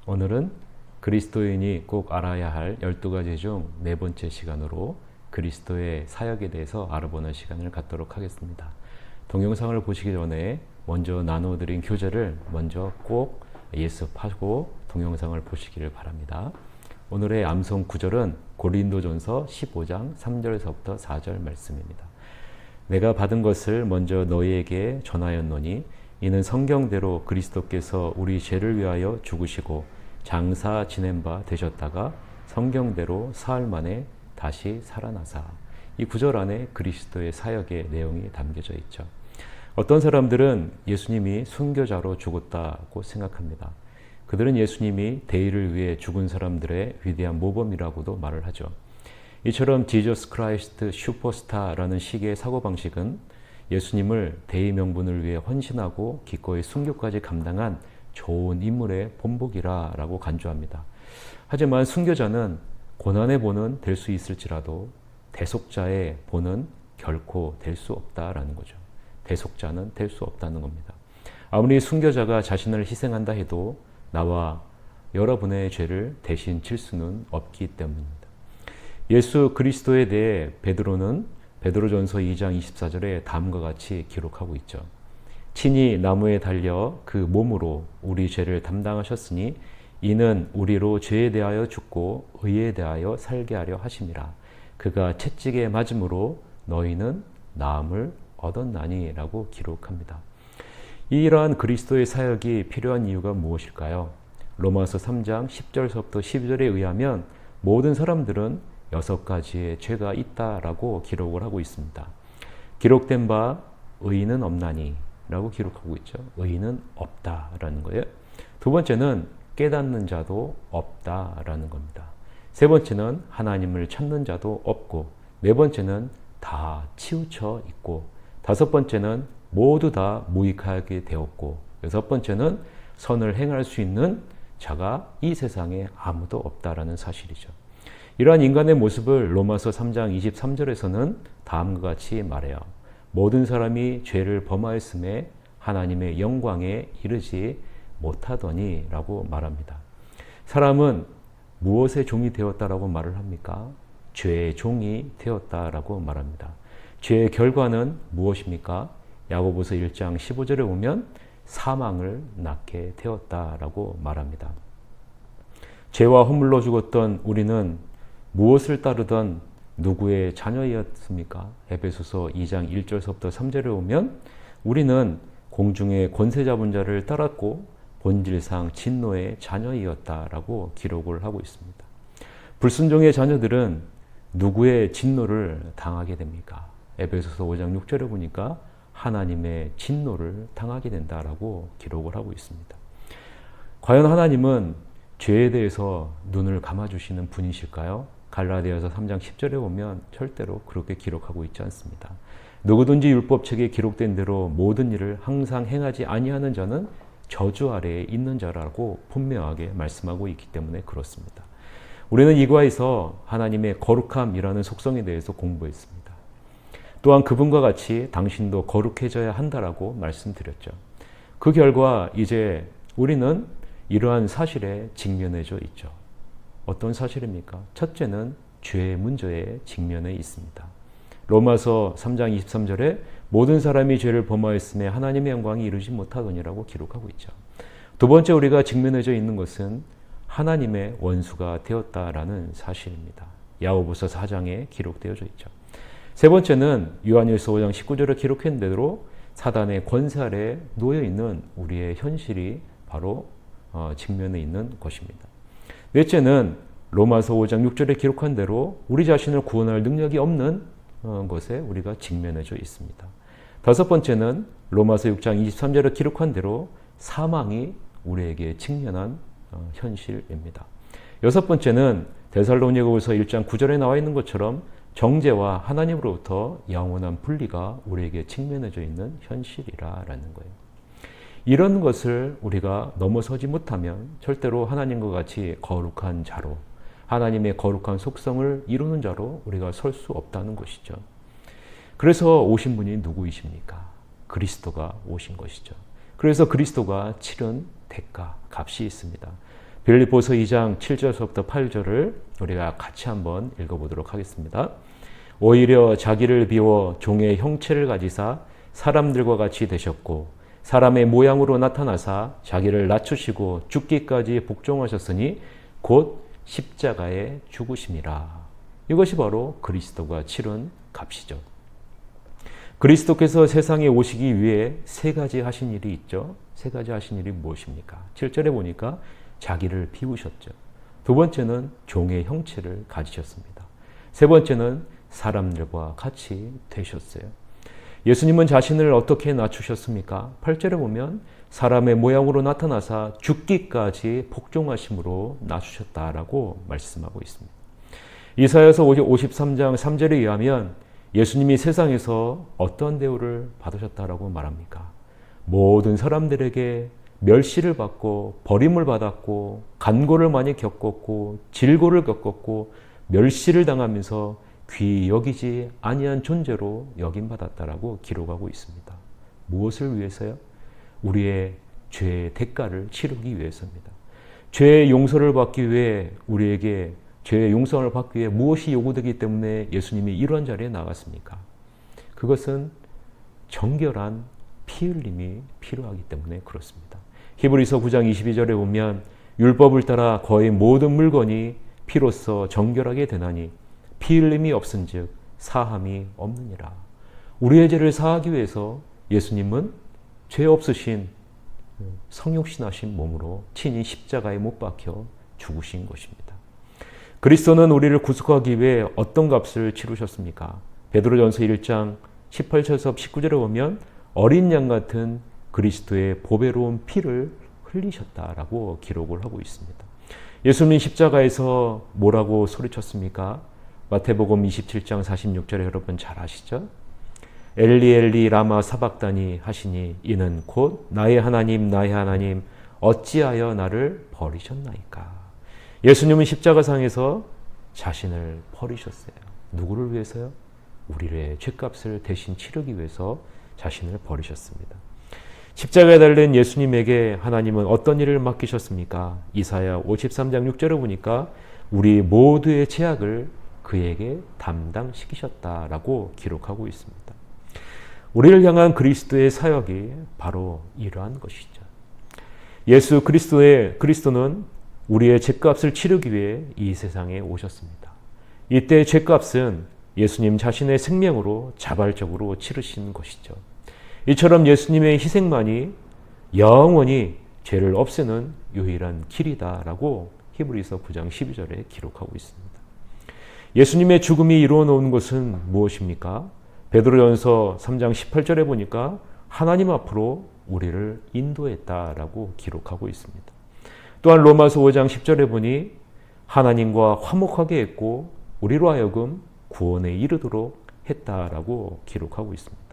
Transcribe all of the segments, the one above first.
오늘은 그리스도인이 꼭 알아야 할 12가지 중 네 번째 시간으로 그리스도의 사역에 대해서 알아보는 시간을 갖도록 하겠습니다. 동영상을 보시기 전에 먼저 나눠드린 교재를 먼저 꼭 예습하고 동영상을 보시기를 바랍니다. 오늘의 암송 구절은 고린도전서 15장 3절에서부터 4절 말씀입니다. 내가 받은 것을 먼저 너희에게 전하였노니 이는 성경대로 그리스도께서 우리 죄를 위하여 죽으시고 장사 지낸 바 되셨다가 성경대로 사흘 만에 다시 살아나사. 이 구절 안에 그리스도의 사역의 내용이 담겨져 있죠. 어떤 사람들은 예수님이 순교자로 죽었다고 생각합니다. 그들은 예수님이 대의를 위해 죽은 사람들의 위대한 모범이라고도 말을 하죠. 이처럼 지저스 크라이스트 슈퍼스타라는 식의 사고방식은 예수님을 대의 명분을 위해 헌신하고 기꺼이 순교까지 감당한 좋은 인물의 본보기라고 간주합니다. 하지만 순교자는 고난의 본은 될 수 있을지라도 대속자의 본은 결코 될 수 없다라는 거죠. 대속자는 될 수 없다는 겁니다. 아무리 순교자가 자신을 희생한다 해도 나와 여러분의 죄를 대신 질 수는 없기 때문입니다. 예수 그리스도에 대해 베드로전서 2장 24절에 다음과 같이 기록하고 있죠. 친히 나무에 달려 그 몸으로 우리 죄를 담당하셨으니 이는 우리로 죄에 대하여 죽고 의에 대하여 살게 하려 하심이라. 그가 채찍에 맞음으로 너희는 나음을 얻었나니 라고 기록합니다. 이러한 그리스도의 사역이 필요한 이유가 무엇일까요? 로마서 3장 10절서부터 12절에 의하면 모든 사람들은 6가지의 죄가 있다라고 기록을 하고 있습니다. 기록된 바 의인은 없나니 라고 기록하고 있죠. 의인은 없다라는 거예요. 두 번째는 깨닫는 자도 없다라는 겁니다. 세 번째는 하나님을 찾는 자도 없고, 네 번째는 다 치우쳐 있고, 다섯 번째는 모두 다 무익하게 되었고, 여섯 번째는 선을 행할 수 있는 자가 이 세상에 아무도 없다라는 사실이죠. 이러한 인간의 모습을 로마서 3장 23절에서는 다음과 같이 말해요. 모든 사람이 죄를 범하였음에 하나님의 영광에 이르지 못하더니 라고 말합니다. 사람은 무엇의 종이 되었다라고 말을 합니까? 죄의 종이 되었다라고 말합니다. 죄의 결과는 무엇입니까? 야고보서 1장 15절에 보면 사망을 낳게 되었다라고 말합니다. 죄와 허물로 죽었던 우리는 무엇을 따르던 누구의 자녀였습니까? 에베소서 2장 1절서부터 3절에 보면 우리는 공중의 권세 잡은 자를 따랐고 본질상 진노의 자녀이었다라고 기록을 하고 있습니다. 불순종의 자녀들은 누구의 진노를 당하게 됩니까? 에베소서 5장 6절에 보니까 하나님의 진노를 당하게 된다라고 기록을 하고 있습니다. 과연 하나님은 죄에 대해서 눈을 감아주시는 분이실까요? 갈라디아서 3장 10절에 보면 절대로 그렇게 기록하고 있지 않습니다. 누구든지 율법책에 기록된 대로 모든 일을 항상 행하지 아니하는 자는 저주 아래에 있는 자라고 분명하게 말씀하고 있기 때문에 그렇습니다. 우리는 이과에서 하나님의 거룩함이라는 속성에 대해서 공부했습니다. 또한 그분과 같이 당신도 거룩해져야 한다라고 말씀드렸죠. 그 결과 이제 우리는 이러한 사실에 직면해져 있죠. 어떤 사실입니까? 첫째는 죄의 문제에 직면해 있습니다. 로마서 3장 23절에 모든 사람이 죄를 범하였음에 하나님의 영광이 이루지 못하더니라고 기록하고 있죠. 두 번째 우리가 직면해져 있는 것은 하나님의 원수가 되었다라는 사실입니다. 야고보서 4장에 기록되어져 있죠. 세 번째는 요한일서 5장 19절에 기록한 대로 사단의 권세 아래 놓여 있는 우리의 현실이 바로 직면해 있는 것입니다. 넷째는 로마서 5장 6절에 기록한 대로 우리 자신을 구원할 능력이 없는 것에 우리가 직면해져 있습니다. 다섯 번째는 로마서 6장 23절에 기록한 대로 사망이 우리에게 직면한 현실입니다. 여섯 번째는 데살로니가후서 1장 9절에 나와 있는 것처럼 정죄와 하나님으로부터 영원한 분리가 우리에게 직면해져 있는 현실이라는 거예요. 이런 것을 우리가 넘어서지 못하면 절대로 하나님과 같이 거룩한 자로, 하나님의 거룩한 속성을 이루는 자로 우리가 설 수 없다는 것이죠. 그래서 오신 분이 누구이십니까? 그리스도가 오신 것이죠. 그래서 그리스도가 치른 대가, 값이 있습니다. 빌립보서 2장 7절부터 8절을 우리가 같이 한번 읽어보도록 하겠습니다. 오히려 자기를 비워 종의 형체를 가지사 사람들과 같이 되셨고 사람의 모양으로 나타나사 자기를 낮추시고 죽기까지 복종하셨으니 곧 십자가에 죽으심이라. 이것이 바로 그리스도가 치른 값이죠. 그리스도께서 세상에 오시기 위해 세 가지 하신 일이 있죠. 세 가지 하신 일이 무엇입니까? 7절에 보니까 자기를 비우셨죠. 두 번째는 종의 형체를 가지셨습니다. 세 번째는 사람들과 같이 되셨어요. 예수님은 자신을 어떻게 낮추셨습니까? 8절에 보면 사람의 모양으로 나타나사 죽기까지 복종하심으로 낮추셨다라고 말씀하고 있습니다. 이사야서 53장 3절에 의하면 예수님이 세상에서 어떤 대우를 받으셨다라고 말합니까? 모든 사람들에게 멸시를 받고 버림을 받았고 간고를 많이 겪었고 질고를 겪었고 멸시를 당하면서 귀히 여기지 아니한 존재로 여김받았다라고 기록하고 있습니다. 무엇을 위해서요? 우리의 죄의 대가를 치르기 위해서입니다. 죄의 용서를 받기 위해 우리에게 죄의 용서를 받기 위해 무엇이 요구되기 때문에 예수님이 이런 자리에 나갔습니까? 그것은 정결한 피 흘림이 필요하기 때문에 그렇습니다. 히브리서 9장 22절에 보면 율법을 따라 거의 모든 물건이 피로써 정결하게 되나니 피 흘림이 없은즉 사함이 없느니라. 우리의 죄를 사하기 위해서 예수님은 죄 없으신 성육신하신 몸으로 친히 십자가에 못 박혀 죽으신 것입니다. 그리스도는 우리를 구속하기 위해 어떤 값을 치르셨습니까? 베드로전서 1장 18절에서 19절에 보면 어린 양 같은 그리스도의 보배로운 피를 흘리셨다라고 기록을 하고 있습니다. 예수님 십자가에서 뭐라고 소리쳤습니까? 마태복음 27장 46절에 여러분 잘 아시죠? 엘리 엘리 라마 사박다니 하시니 이는 곧 나의 하나님 나의 하나님 어찌하여 나를 버리셨나이까. 예수님은 십자가상에서 자신을 버리셨어요. 누구를 위해서요? 우리의 죄값을 대신 치르기 위해서 자신을 버리셨습니다. 십자가에 달린 예수님에게 하나님은 어떤 일을 맡기셨습니까? 이사야 53장 6절을 보니까 우리 모두의 죄악을 그에게 담당시키셨다라고 기록하고 있습니다. 우리를 향한 그리스도의 사역이 바로 이러한 것이죠. 예수 그리스도는 우리의 죄값을 치르기 위해 이 세상에 오셨습니다. 이때 죄값은 예수님 자신의 생명으로 자발적으로 치르신 것이죠. 이처럼 예수님의 희생만이 영원히 죄를 없애는 유일한 길이다라고 히브리서 9장 12절에 기록하고 있습니다. 예수님의 죽음이 이루어 놓은 것은 무엇입니까? 베드로전서 3장 18절에 보니까 하나님 앞으로 우리를 인도했다라고 기록하고 있습니다. 또한 로마서 5장 10절에 보니 하나님과 화목하게 했고 우리로 하여금 구원에 이르도록 했다라고 기록하고 있습니다.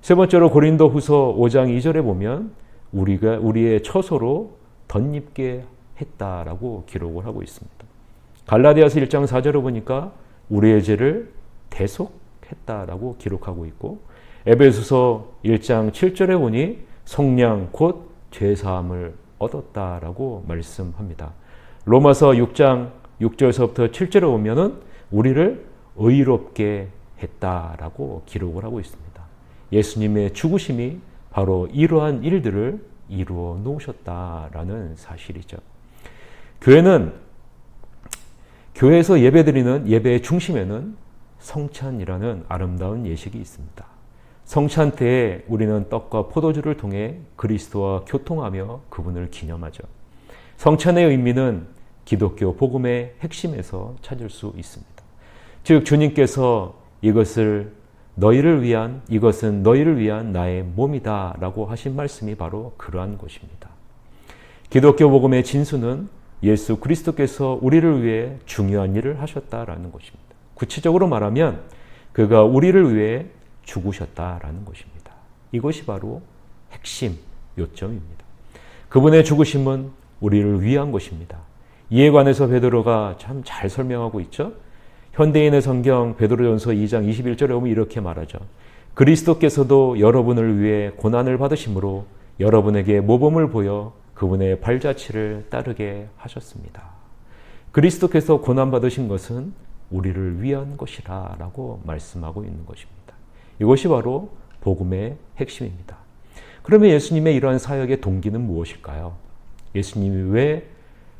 세 번째로 고린도후서 5장 2절에 보면 우리가 우리의 처소로 덧입게 했다라고 기록을 하고 있습니다. 갈라디아서 1장 4절에 보니까 우리의 죄를 대속했다라고 기록하고 있고 에베소서 1장 7절에 보니 속량 곧 죄사함을 얻었다라고 말씀합니다. 로마서 6장 6절서부터 7절에 보면은 우리를 의롭게 했다라고 기록을 하고 있습니다. 예수님의 죽으심이 바로 이러한 일들을 이루어 놓으셨다라는 사실이죠. 교회에서 예배드리는 예배의 중심에는 성찬이라는 아름다운 예식이 있습니다. 성찬 때에 우리는 떡과 포도주를 통해 그리스도와 교통하며 그분을 기념하죠. 성찬의 의미는 기독교 복음의 핵심에서 찾을 수 있습니다. 즉 주님께서 이것은 너희를 위한 나의 몸이다 라고 하신 말씀이 바로 그러한 것입니다. 기독교 복음의 진수는 예수 그리스도께서 우리를 위해 중요한 일을 하셨다라는 것입니다. 구체적으로 말하면 그가 우리를 위해 죽으셨다라는 것입니다. 이것이 바로 핵심 요점입니다. 그분의 죽으심은 우리를 위한 것입니다. 이에 관해서 베드로가 참 잘 설명하고 있죠. 현대인의 성경 베드로전서 2장 21절에 보면 이렇게 말하죠. 그리스도께서도 여러분을 위해 고난을 받으심으로 여러분에게 모범을 보여 그분의 발자취를 따르게 하셨습니다. 그리스도께서 고난받으신 것은 우리를 위한 것이라 라고 말씀하고 있는 것입니다. 이것이 바로 복음의 핵심입니다. 그러면 예수님의 이러한 사역의 동기는 무엇일까요? 예수님이 왜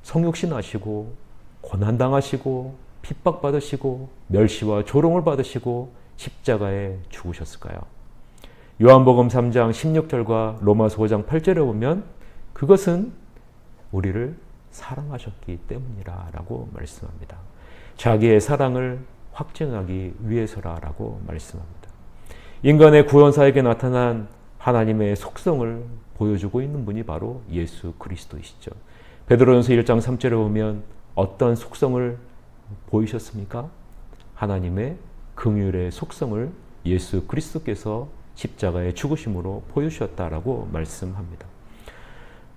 성육신하시고 고난당하시고 핍박받으시고 멸시와 조롱을 받으시고 십자가에 죽으셨을까요? 요한복음 3장 16절과 로마서 5장 8절에 보면 그것은 우리를 사랑하셨기 때문이라고 말씀합니다. 자기의 사랑을 확증하기 위해서라고 말씀합니다. 인간의 구원사에게 나타난 하나님의 속성을 보여주고 있는 분이 바로 예수 그리스도이시죠. 베드로전서 1장 3절에 보면 어떤 속성을 보이셨습니까? 하나님의 긍휼의 속성을 예수 그리스도께서 십자가의 죽으심으로 보여주셨다라고 말씀합니다.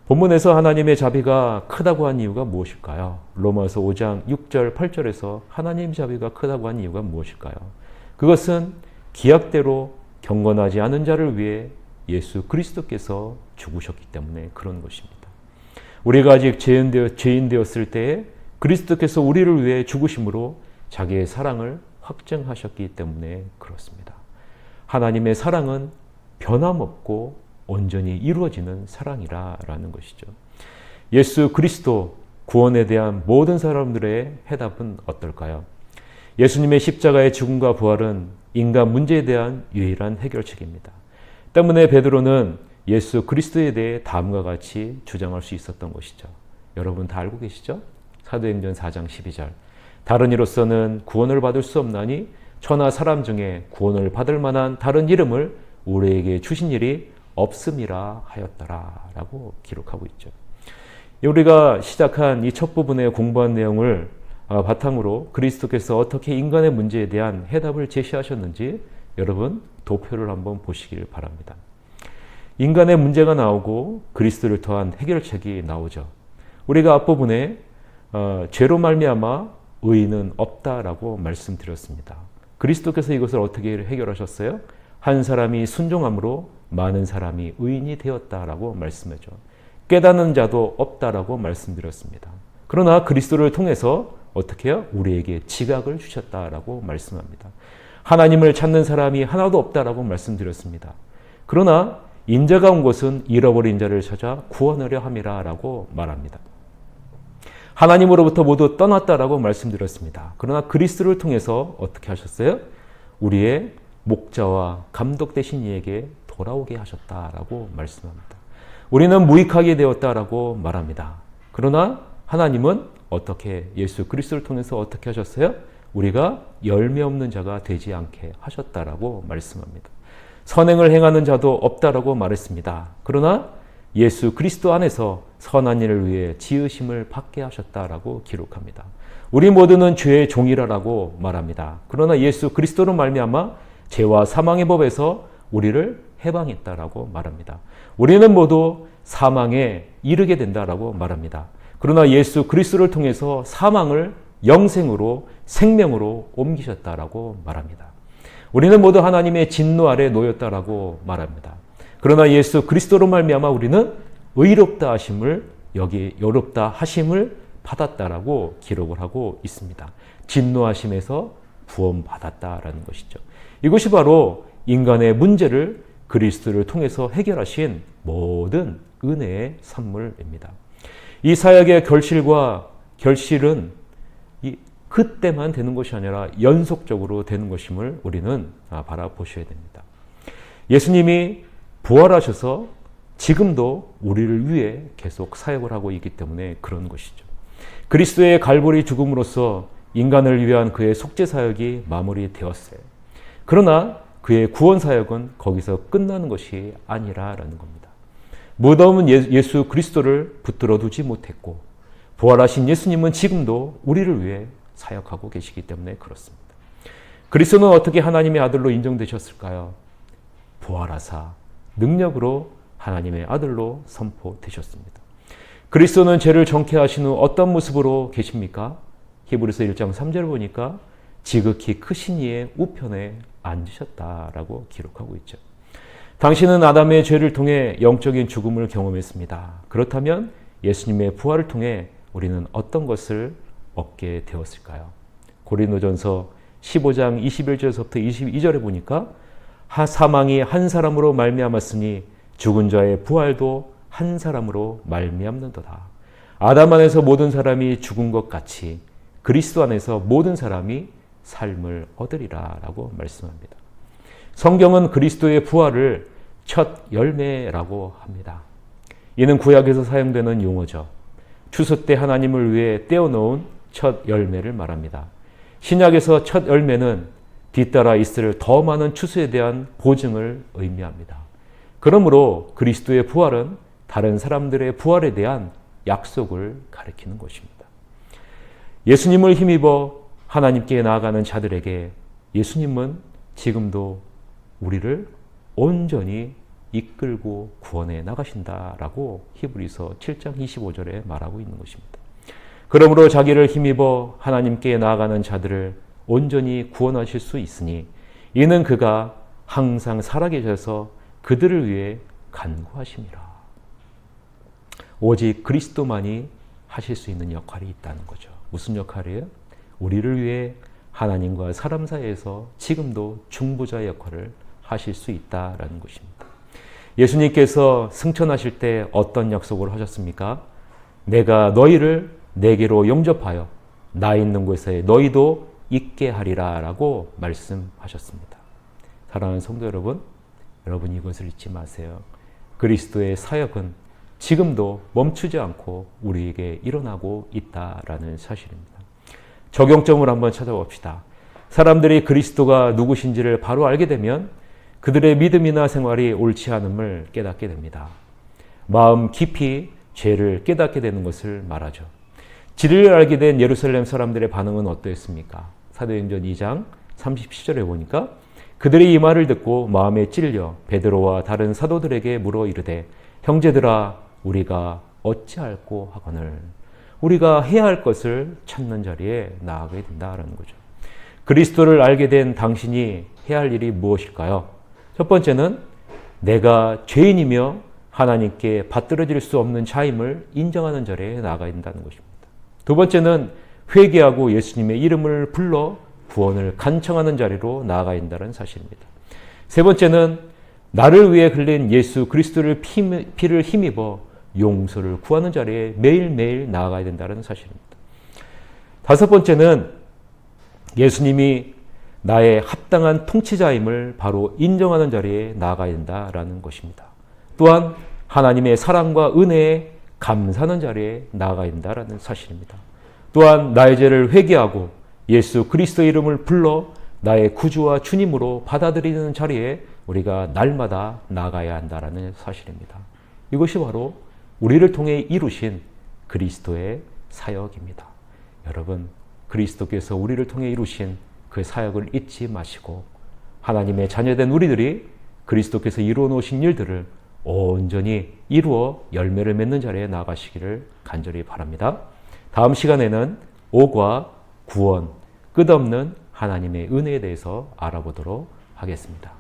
본문에서 하나님의 자비가 크다고 한 이유가 무엇일까요? 로마서 5장 6절 8절에서 하나님의 자비가 크다고 한 이유가 무엇일까요? 그것은 기약대로 경건하지 않은 자를 위해 예수 그리스도께서 죽으셨기 때문에 그런 것입니다. 우리가 아직 죄인 되었을 때에 그리스도께서 우리를 위해 죽으심으로 자기의 사랑을 확증하셨기 때문에 그렇습니다. 하나님의 사랑은 변함없고 온전히 이루어지는 사랑이라는 것이죠. 예수 그리스도 구원에 대한 모든 사람들의 해답은 어떨까요? 예수님의 십자가의 죽음과 부활은 인간 문제에 대한 유일한 해결책입니다. 때문에 베드로는 예수 그리스도에 대해 다음과 같이 주장할 수 있었던 것이죠. 여러분 다 알고 계시죠? 사도행전 4장 12절. 다른 이로서는 구원을 받을 수 없나니 천하 사람 중에 구원을 받을 만한 다른 이름을 우리에게 주신 일이 없음이라 하였더라 라고 기록하고 있죠. 우리가 시작한 이 첫 부분에 공부한 내용을 바탕으로 그리스도께서 어떻게 인간의 문제에 대한 해답을 제시하셨는지 여러분 도표를 한번 보시길 바랍니다. 인간의 문제가 나오고 그리스도를 통한 해결책이 나오죠. 우리가 앞부분에 죄로 말미암아 의인은 없다라고 말씀드렸습니다. 그리스도께서 이것을 어떻게 해결하셨어요? 한 사람이 순종함으로 많은 사람이 의인이 되었다라고 말씀하죠. 깨닫는 자도 없다라고 말씀드렸습니다. 그러나 그리스도를 통해서 어떻게 해요? 우리에게 지각을 주셨다라고 말씀합니다. 하나님을 찾는 사람이 하나도 없다라고 말씀드렸습니다. 그러나 인자가 온 것은 잃어버린 자를 찾아 구원하려 함이라라고 말합니다. 하나님으로부터 모두 떠났다라고 말씀드렸습니다. 그러나 그리스도를 통해서 어떻게 하셨어요? 우리의 목자와 감독 되신 이에게 돌아오게 하셨다라고 말씀합니다. 우리는 무익하게 되었다라고 말합니다. 그러나 하나님은 어떻게 예수 그리스도를 통해서 어떻게 하셨어요? 우리가 열매 없는 자가 되지 않게 하셨다라고 말씀합니다. 선행을 행하는 자도 없다라고 말했습니다. 그러나 예수 그리스도 안에서 선한 일을 위해 지으심을 받게 하셨다라고 기록합니다. 우리 모두는 죄의 종이라고 말합니다. 그러나 예수 그리스도로 말미암아 죄와 사망의 법에서 우리를 해방했다라고 말합니다. 우리는 모두 사망에 이르게 된다라고 말합니다. 그러나 예수 그리스도를 통해서 사망을 영생으로 생명으로 옮기셨다라고 말합니다. 우리는 모두 하나님의 진노 아래 놓였다라고 말합니다. 그러나 예수 그리스도로 말미암아 우리는 의롭다 하심을 받았다라고 기록을 하고 있습니다. 진노하심에서 구원받았다라는 것이죠. 이것이 바로 인간의 문제를 그리스도를 통해서 해결하신 모든 은혜의 선물입니다. 이 사역의 결실은 그때만 되는 것이 아니라 연속적으로 되는 것임을 우리는 바라보셔야 됩니다. 예수님이 부활하셔서 지금도 우리를 위해 계속 사역을 하고 있기 때문에 그런 것이죠. 그리스도의 갈보리 죽음으로써 인간을 위한 그의 속죄 사역이 마무리되었어요. 그러나 그의 구원 사역은 거기서 끝나는 것이 아니라라는 겁니다. 무덤은 예수 그리스도를 붙들어 두지 못했고 부활하신 예수님은 지금도 우리를 위해 사역하고 계시기 때문에 그렇습니다. 그리스도는 어떻게 하나님의 아들로 인정되셨을까요? 부활하사 능력으로 하나님의 아들로 선포되셨습니다. 그리스도는 죄를 정케 하신 후 어떤 모습으로 계십니까? 히브리서 1장 3절을 보니까 지극히 크신 이의 우편에 앉으셨다라고 기록하고 있죠. 당신은 아담의 죄를 통해 영적인 죽음을 경험했습니다. 그렇다면 예수님의 부활을 통해 우리는 어떤 것을 얻게 되었을까요? 고린도전서 15장 21절에서부터 22절에 보니까 사망이 한 사람으로 말미암았으니 죽은 자의 부활도 한 사람으로 말미암는도다. 아담 안에서 모든 사람이 죽은 것 같이 그리스도 안에서 모든 사람이 삶을 얻으리라 라고 말씀합니다. 성경은 그리스도의 부활을 첫 열매라고 합니다. 이는 구약에서 사용되는 용어죠. 추수 때 하나님을 위해 떼어놓은 첫 열매를 말합니다. 신약에서 첫 열매는 뒤따라 있을 더 많은 추수에 대한 보증을 의미합니다. 그러므로 그리스도의 부활은 다른 사람들의 부활에 대한 약속을 가리키는 것입니다. 예수님을 힘입어 하나님께 나아가는 자들에게 예수님은 지금도 우리를 온전히 이끌고 구원해 나가신다라고 히브리서 7장 25절에 말하고 있는 것입니다. 그러므로 자기를 힘입어 하나님께 나아가는 자들을 온전히 구원하실 수 있으니 이는 그가 항상 살아계셔서 그들을 위해 간구하심이라. 오직 그리스도만이 하실 수 있는 역할이 있다는 거죠. 무슨 역할이에요? 우리를 위해 하나님과 사람 사이에서 지금도 중보자의 역할을 하실 수 있다라는 것입니다. 예수님께서 승천하실 때 어떤 약속을 하셨습니까? 내가 너희를 내게로 영접하여 나 있는 곳에 너희도 있게 하리라 라고 말씀하셨습니다. 사랑하는 성도 여러분, 여러분 이것을 잊지 마세요. 그리스도의 사역은 지금도 멈추지 않고 우리에게 일어나고 있다라는 사실입니다. 적용점을 한번 찾아봅시다. 사람들이 그리스도가 누구신지를 바로 알게 되면 그들의 믿음이나 생활이 옳지 않음을 깨닫게 됩니다. 마음 깊이 죄를 깨닫게 되는 것을 말하죠. 진리를 알게 된 예루살렘 사람들의 반응은 어떠했습니까? 사도행전 2장 37절에 보니까 그들이 이 말을 듣고 마음에 찔려 베드로와 다른 사도들에게 물어 이르되 형제들아 우리가 어찌할꼬 하거늘. 우리가 해야 할 것을 찾는 자리에 나아가게 된다는 거죠. 그리스도를 알게 된 당신이 해야 할 일이 무엇일까요? 첫 번째는 내가 죄인이며 하나님께 받들어질 수 없는 자임을 인정하는 자리에 나아가야 된다는 것입니다. 두 번째는 회개하고 예수님의 이름을 불러 구원을 간청하는 자리로 나아가야 된다는 사실입니다. 세 번째는 나를 위해 흘린 예수 그리스도를 피를 힘입어 용서를 구하는 자리에 매일매일 나아가야 된다는 사실입니다. 다섯 번째는 예수님이 나의 합당한 통치자임을 바로 인정하는 자리에 나아가야 된다는 것입니다. 또한 하나님의 사랑과 은혜에 감사하는 자리에 나아가야 된다는 사실입니다. 또한 나의 죄를 회개하고 예수 그리스도의 이름을 불러 나의 구주와 주님으로 받아들이는 자리에 우리가 날마다 나아가야 한다는 사실입니다. 이것이 바로 우리를 통해 이루신 그리스도의 사역입니다. 여러분, 그리스도께서 우리를 통해 이루신 그 사역을 잊지 마시고 하나님의 자녀된 우리들이 그리스도께서 이루어 놓으신 일들을 온전히 이루어 열매를 맺는 자리에 나아가시기를 간절히 바랍니다. 다음 시간에는 오과 구원, 끝없는 하나님의 은혜에 대해서 알아보도록 하겠습니다.